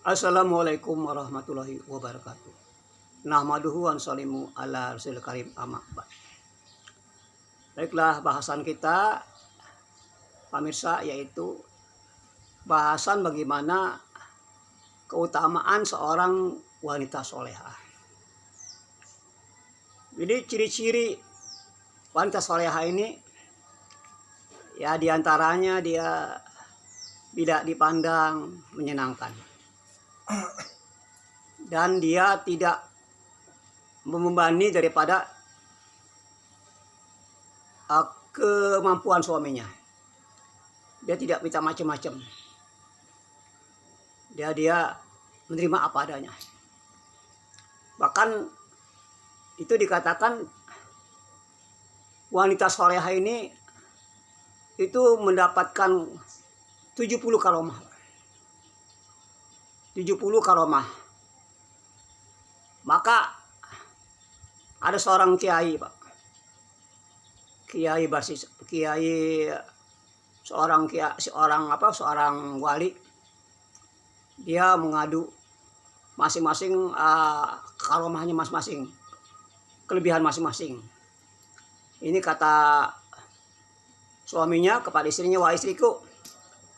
Assalamualaikum warahmatullahi wabarakatuh. Nahmaduhu wa nusallimu ala rasulil karim amma ba'd. Baiklah, bahasan kita pemirsa yaitu bahasan bagaimana keutamaan seorang wanita solehah. Jadi ciri-ciri wanita solehah ini ya diantaranya dia tidak dipandang menyenangkan. Dan dia tidak membebani daripada kemampuan suaminya. Dia tidak minta macam-macam. Dia menerima apa adanya. Bahkan itu dikatakan wanita solehah ini itu mendapatkan 70 karomah. 70 karomah. Maka ada seorang kiai, Pak. Seorang wali. Dia mengadu masing-masing karomahnya masing-masing. Kelebihan masing-masing. Ini kata suaminya kepada istrinya, "Wah istriku,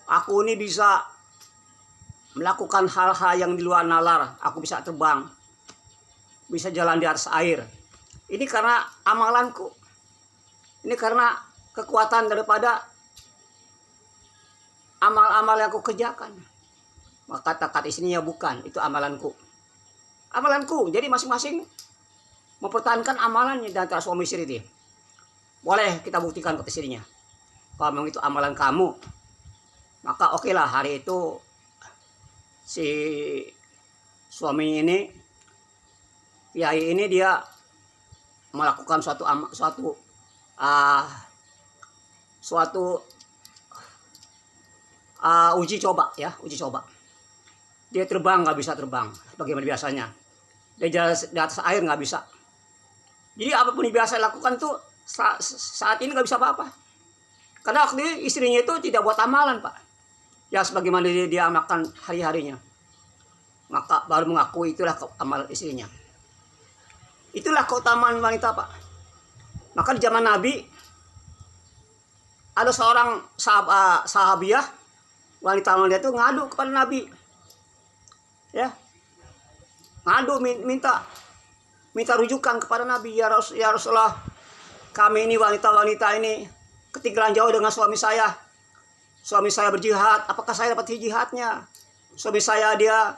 aku ini bisa melakukan hal-hal yang di luar nalar. Aku bisa terbang, bisa jalan di atas air. Ini karena amalanku. Ini karena kekuatan daripada amal-amal yang aku kerjakan." Maka kata istrinya, "Bukan, itu amalanku." Amalanku. Jadi masing-masing mempertahankan amalannya dan antara suami istri dia. Boleh kita buktikan kata istrinya. Kalau memang itu amalan kamu, maka oke lah hari itu si suami ini, kiai ini dia melakukan suatu uji coba ya, uji coba. Dia terbang nggak bisa terbang, bagaimana biasanya. Dia jalan di atas air nggak bisa. Jadi apapun yang biasa lakukan tuh saat ini nggak bisa apa-apa. Karena waktu istrinya itu tidak buat amalan, Pak. Ya sebagaimana dia makan hari-harinya. Maka baru mengakui itulah amal istrinya. Itulah keutamaan wanita, Pak. Maka di zaman Nabi ada seorang sahabiah, wanita itu ngadu kepada Nabi. Ya. Ngadu minta rujukan kepada Nabi, ya Rasulullah, kami ini wanita-wanita ini ketinggalan jauh dengan suami saya. Suami saya berjihad, apakah saya dapat jihadnya? Suami saya dia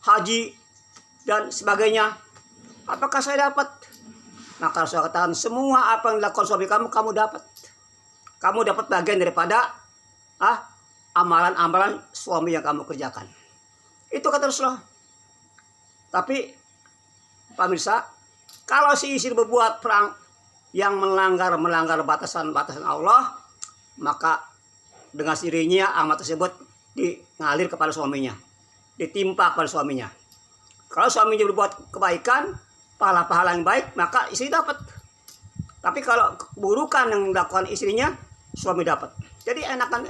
haji dan sebagainya, apakah saya dapat? Maka Rasulullah katakan, semua apa yang dilakukan suami kamu, kamu dapat. Kamu dapat bagian daripada amalan-amalan suami yang kamu kerjakan. Itu kata Rasulullah. Tapi pemirsa, kalau si istri berbuat perang yang melanggar batasan-batasan Allah, maka dengan sendirinya amal tersebut ngalir kepada suaminya, ditimpa kepada suaminya. Kalau suaminya berbuat kebaikan, pahala-pahala yang baik, maka istri dapat. Tapi kalau keburukan yang dilakukan istrinya, suami dapat. Jadi enakan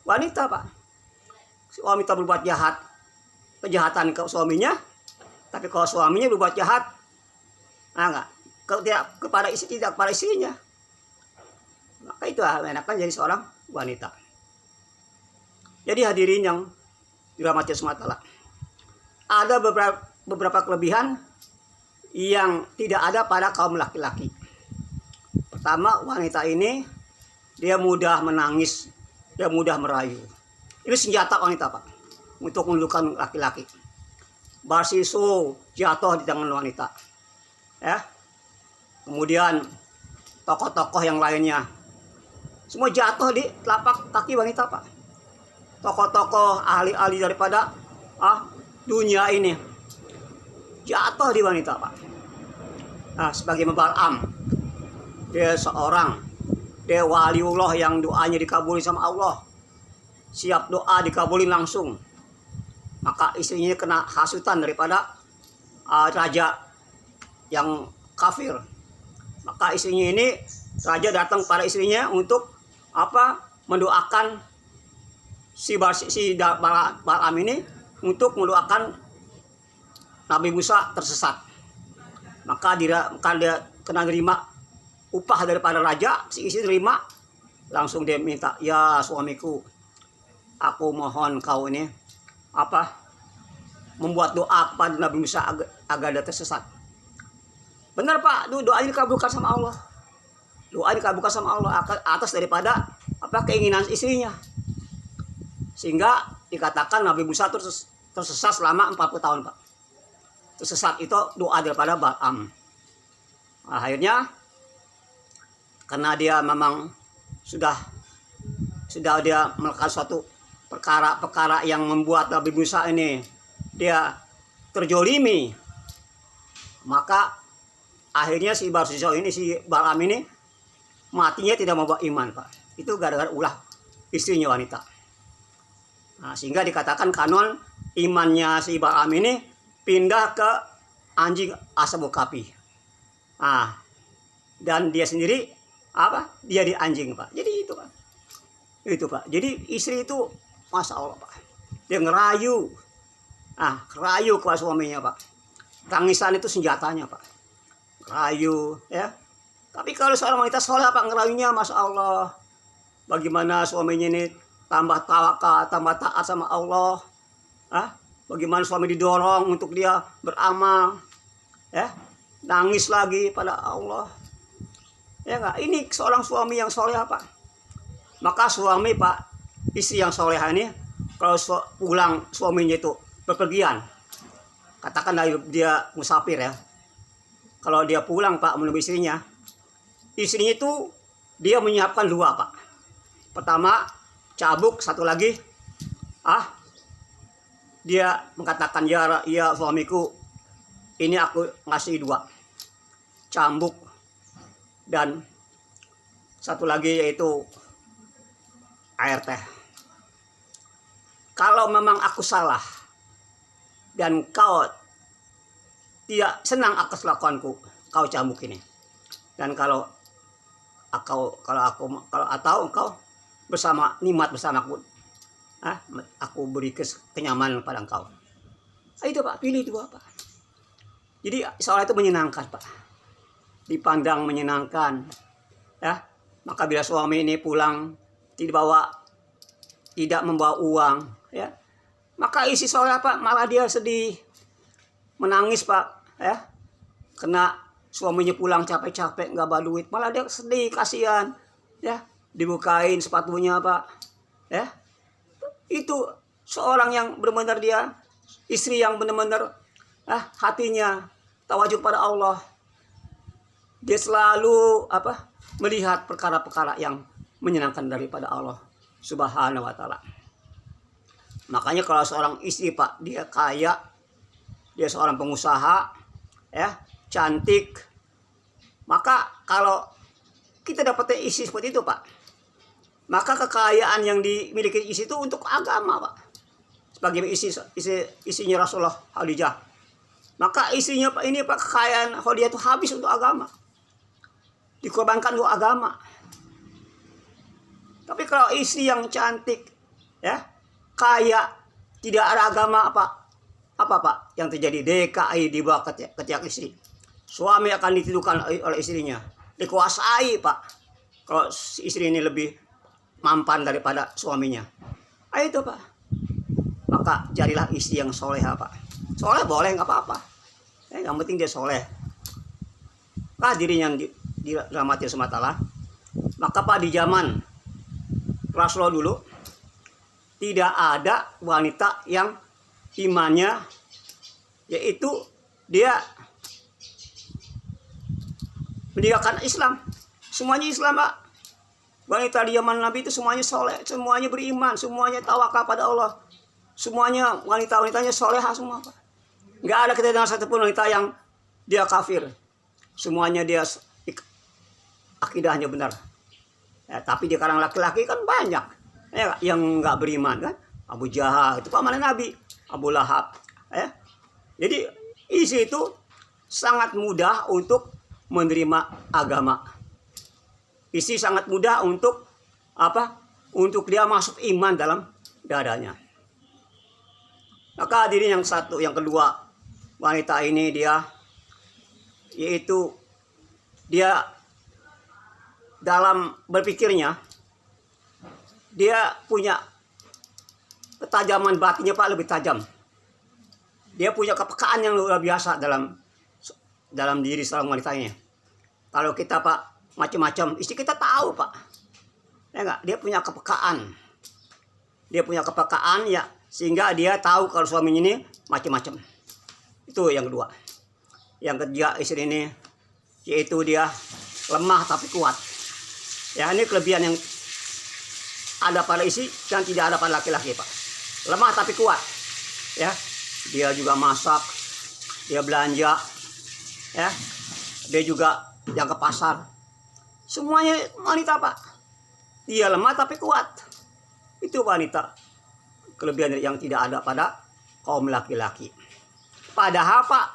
wanita, Pak. Suami berbuat jahat, kejahatan ke suaminya, tapi kalau suaminya berbuat jahat, enggak kepada istri, tidak kepada istrinya. Maka itu enakan jadi seorang wanita. Jadi hadirin yang dirahmati Allah, ada beberapa kelebihan yang tidak ada pada kaum laki-laki. Pertama, wanita ini dia mudah menangis, dia mudah merayu. Ini senjata wanita, Pak, untuk menundukkan laki-laki. Barsisu jatuh di tangan wanita. Ya. Kemudian tokoh-tokoh yang lainnya semua jatuh di telapak kaki wanita, Pak. Tokoh-tokoh ahli-ahli daripada dunia ini jatuh di wanita, Pak. Nah, sebagai Balaam, dia waliullah yang doanya dikabulin sama Allah. Siap doa dikabulin langsung. Maka istrinya kena hasutan daripada raja yang kafir. Maka istrinya ini, raja datang pada istrinya untuk mendoakan si Balaam ini untuk mendoakan Nabi Musa tersesat. Maka dia kena nerima upah daripada raja. Si istri terima, langsung dia minta, ya suamiku, aku mohon kau ini membuat doa kepada Nabi Musa agar dia tersesat. Benar Pak, doa ini dikabulkan sama Allah. Doa dikabulkan sama Allah atas daripada keinginan istrinya. Sehingga dikatakan Nabi Musa tersesat selama 40 tahun Pak. Tersesat itu doa daripada Balaam. Nah, akhirnya karena dia memang sudah dia melakukan suatu perkara yang membuat Nabi Musa ini dia terjolimi, maka akhirnya si Balaam ini matinya tidak membawa iman Pak. Itu gara-gara ulah istrinya wanita. Nah, sehingga dikatakan kanon imannya si Balaam ini pindah ke anjing Ashabul Kahfi. Nah, dan dia sendiri dia di anjing Pak. Jadi itu Pak. Itu Pak. Jadi istri itu Masya Allah Pak. Dia ngerayu. Ngerayu kepada suaminya Pak. Tangisan itu senjatanya Pak. Ngerayu ya. Tapi kalau seorang wanita soleh Pak, ngerayunya Masya Allah. Bagaimana suaminya ini tambah tawakal, tambah taat sama Allah. Bagaimana suami didorong untuk dia beramal, ya, nangis lagi pada Allah, ya nggak? Ini seorang suami yang soleh Pak. Maka suami Pak, istri yang soleh ini, kalau pulang suaminya itu bepergian, katakan dia musafir ya, kalau dia pulang Pak menemui istrinya itu dia menyiapkan 2 Pak. Pertama cabuk, satu lagi dia mengatakan, ya suamiku, ini aku ngasih 2 cambuk dan satu lagi yaitu air teh. Kalau memang aku salah dan kau tidak senang atas kelakuanku, kau cambuk ini. Dan kalau engkau nikmat bersamaku, aku beri kenyamanan pada engkau. Itu Pak, pilih 2 Pak. Jadi soal itu menyenangkan Pak. Dipandang menyenangkan. Ya. Maka bila suami ini pulang tidak membawa uang, ya. Maka isi soal Pak, malah dia sedih. Menangis Pak, ya. Kena suaminya pulang capek-capek enggak bawa duit, malah dia sedih, kasihan. Ya, dibukain sepatunya Pak. Ya. Itu seorang yang benar-benar dia istri yang benar-benar hatinya tawadhu pada Allah. Dia selalu melihat perkara-perkara yang menyenangkan daripada Allah Subhanahu wa taala. Makanya kalau seorang istri Pak, dia kaya, dia seorang pengusaha, ya, cantik. Maka kalau kita dapat istri seperti itu Pak, maka kekayaan yang dimiliki istri itu untuk agama Pak. Sebagai istrinya Rasulullah Khadijah. Maka istrinya Pak ini Pak, kekayaan Khadijah itu habis untuk agama. Dikorbankan untuk agama. Tapi kalau istri yang cantik, ya, kaya, tidak ada agama apa Pak yang terjadi? DKI di bawah ketiak istri. Suami akan ditidukan oleh istrinya, dikuasai Pak. Kalau istri ini lebih mampan daripada suaminya, itu Pak. Maka jadilah istri yang soleh Pak. Soleh boleh nggak apa-apa, yang penting dia soleh. Hadirin yang dirahmati Allah SWT. Maka Pak, di zaman Rasulullah dulu tidak ada wanita yang imannya yaitu dia meninggalkan Islam. Semuanya Islam Pak. Wanita di zaman Nabi itu semuanya soleh, semuanya beriman, semuanya tawakal pada Allah. Semuanya wanita-wanitanya soleha semua Pak. Nggak ada kita dengar satupun wanita yang dia kafir. Semuanya dia akidahnya benar. Ya, tapi di kalangan laki-laki kan banyak ya, yang nggak beriman kan. Abu Jahal itu paman Nabi, Abu Lahab. Ya. Jadi isi itu sangat mudah untuk menerima agama. Istri sangat mudah untuk Untuk dia masuk iman dalam dadanya. Maka hadirin yang kedua, wanita ini yaitu dia dalam berpikirnya, dia punya ketajaman batinnya Pak, lebih tajam. Dia punya kepekaan yang luar biasa dalam diri seorang wanita ini. Kalau kita Pak macam-macam, istri kita tahu Pak, ya enggak? Dia punya kepekaan. Dia punya kepekaan ya, sehingga dia tahu kalau suaminya ini macam-macam. Itu yang kedua. Yang ketiga, istri ini yaitu dia lemah tapi kuat. Ya, ini kelebihan yang ada pada istri dan tidak ada pada laki-laki Pak. Lemah tapi kuat. Ya, dia juga masak, dia belanja, ya, dia juga yang ke pasar. Semuanya wanita Pak. Dia lemah tapi kuat. Itu wanita. Kelebihan yang tidak ada pada kaum laki-laki. Padahal Pak,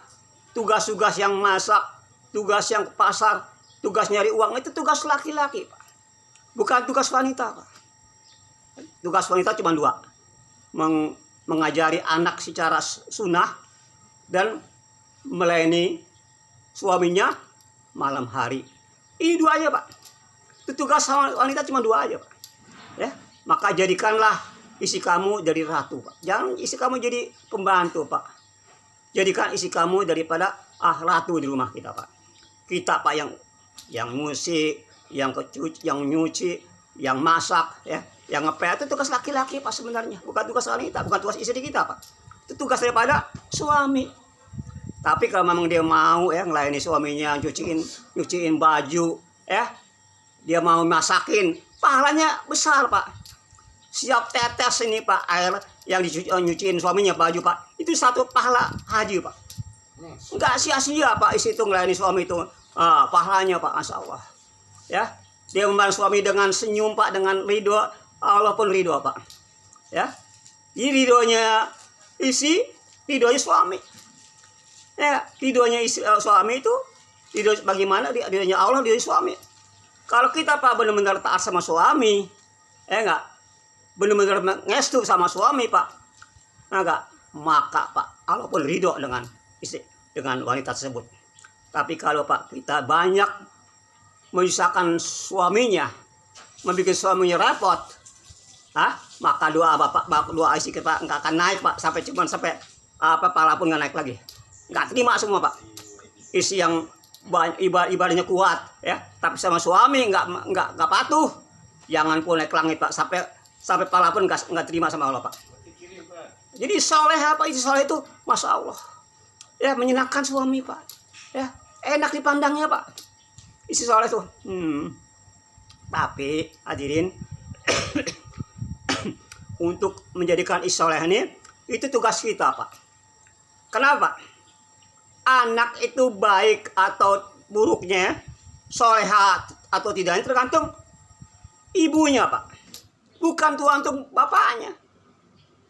tugas-tugas yang masak, tugas yang ke pasar, tugas nyari uang itu tugas laki-laki Pak. Bukan tugas wanita Pak. Tugas wanita cuma dua. Mengajari anak secara sunnah dan melayani suaminya malam hari. Ini dua aja Pak. Itu tugas wanita cuma dua aja Pak. Ya, maka jadikanlah istri kamu jadi ratu Pak. Jangan istri kamu jadi pembantu Pak. Jadikan istri kamu daripada ratu di rumah kita Pak. Kita Pak yang musik, yang kecuci, yang nyuci, yang masak, ya, yang ngepel itu tugas laki-laki Pak sebenarnya, bukan tugas wanita, bukan tugas istri kita Pak. Itu tugas daripada suami. Tapi kalau memang dia mau ya ngelayani suaminya, nyuciin baju, ya, dia mau masakin, pahalanya besar Pak. Siap tetes ini Pak air yang nyuciin suaminya baju Pak, itu satu pahala haji Pak. Enggak sia-sia Pak istri itu ngelayani suami itu, pahalanya Pak, Masya Allah. Ya, dia membantu suami dengan senyum Pak, dengan ridho, Allah pun ridho Pak. Ya, ini ridhonya istri, ridhonya suami. Ya, ridhonya suami itu, ridho bagaimana? Ridhonya Allah, ridhonya suami. Kalau kita Pak benar-benar taat sama suami, enggak, benar-benar ngestu sama suami Pak, enggak, maka Pak Allah pun ridho dengan istri, dengan wanita tersebut. Tapi kalau Pak kita banyak menyusahkan suaminya, membuat suaminya repot, maka doa istri kita nggak akan naik Pak, sampai pala pun nggak naik lagi, nggak terima semua Pak. Istri yang ibadahnya kuat, ya, tapi sama suami nggak patuh, jangan pun naik langit Pak, sampai pala pun nggak terima sama Allah Pak. Jadi soleh apa istri soleh itu, Masya Allah, ya, menyenangkan suami Pak, ya, enak dipandangnya Pak. Istri soleh tuh. Tapi hadirin, untuk menjadikan istri soleh ini, itu tugas kita Pak. Kenapa? Anak itu baik atau buruknya, soleha atau tidaknya tergantung ibunya Pak. Bukan tergantung bapaknya.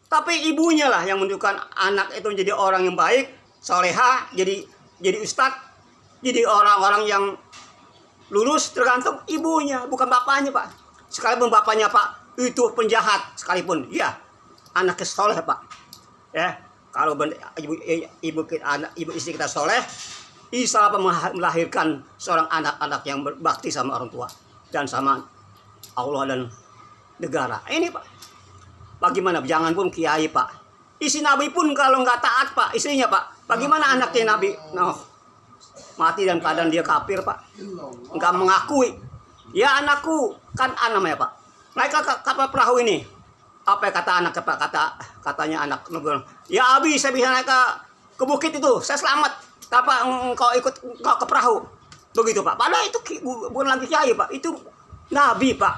Tapi ibunya lah yang menunjukkan anak itu menjadi orang yang baik, soleha, jadi ustadz, jadi orang-orang yang lurus, tergantung ibunya, bukan bapaknya Pak. Sekalipun bapaknya Pak itu penjahat sekalipun, ya, anaknya soleh Pak. Ya, kalau ibu istri kita soleh, insya Allah melahirkan seorang anak-anak yang berbakti sama orang tua dan sama Allah dan negara. Ini Pak, bagaimana? Jangan pun kiai Pak, istri Nabi pun kalau nggak taat Pak, istrinya Pak, bagaimana anaknya Nabi? Mati dan keadaan dia kafir Pak, nggak mengakui. Ya anakku, kan namanya Pak, naik ke kapal perahu ini, apa kata anak Pak, katanya anak, ya Abi saya bisa naik ke bukit itu, saya selamat, tapi engkau ikut ke perahu, begitu Pak. Padahal itu bukan lagi kiai Pak, itu Nabi Pak,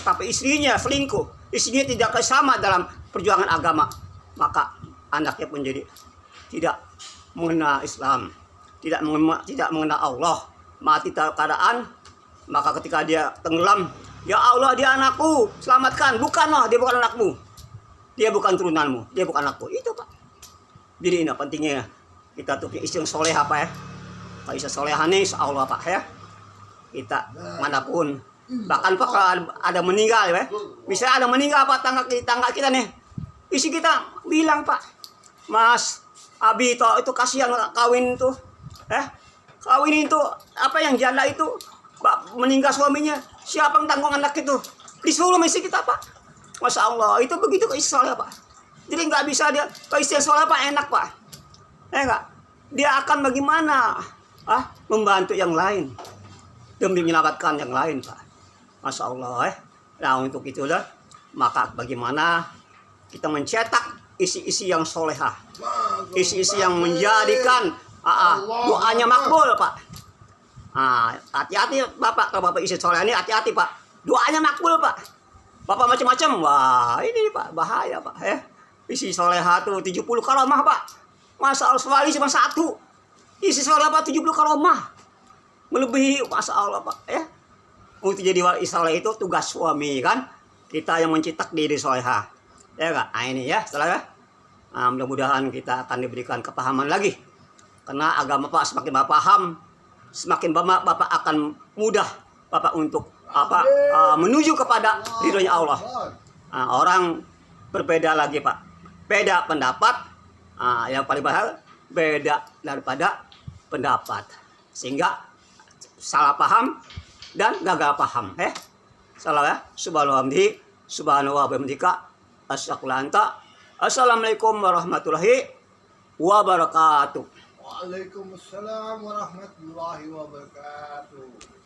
tapi istrinya selingkuh, istrinya tidak sama dalam perjuangan agama, maka anaknya pun jadi tidak mengenal Islam, tidak mengenal Allah, mati dalam keadaan. Maka ketika dia tenggelam, ya Allah dia anakku, selamatkan. Bukan loh, dia bukan anakmu, dia bukan turunanmu, dia bukan anakku. Itu Pak. Jadi ini pentingnya kita tuh istri yang soleh apa ya. Kalau istri solehane insya Allah Pak ya, kita manapun, bahkan Pak kalau ada meninggal ya, misalnya ada meninggal Pak tangga kita nih, istri kita bilang Pak, Mas Abi itu kasihan kawin itu. Kawin itu apa yang janda itu meninggal suaminya. Siapa yang tanggung anak itu? Disuruh mesti kita, Pak. Masya Allah, itu begitu ke istri soleh, Pak. Jadi nggak bisa dia ke istri soleh, Pak, enak, Pak. Enggak. Dia akan bagaimana? Membantu yang lain demi menyelamatkan yang lain, Pak. Masya Allah, Nah, untuk itulah maka bagaimana kita mencetak isi-isi yang solehah, isi-isi yang menjadikan doanya makbul, Pak. Hati-hati Bapak, kalau Bapak isi soleh ini hati-hati, Pak. Doanya makbul, Pak. Bapak macam-macam, wah ini, Pak, bahaya, Pak. Isi solehah tuh 70 karomah, Pak. Masa Allah wali cuma satu. Isi solehah, Pak, 70 karomah. Melebihi, Masya Allah, Pak. Untuk jadi wali soleh itu tugas suami, kan? Kita yang mencetak diri solehah. Ya enggak? Ini ya, setelah mudah-mudahan kita akan diberikan kepahaman lagi. Karena agama Pak semakin Bapak paham, semakin Bapak akan mudah Bapak untuk menuju kepada ridhonya Allah. Orang berbeda lagi, Pak. Beda pendapat, yang paling bahaya beda daripada pendapat. Sehingga salah paham dan gagal paham. Salah ya. Subhanahu wa bihamdika Assalamualaikum warahmatullahi wabarakatuh. Waalaikumsalam warahmatullahi wabarakatuh.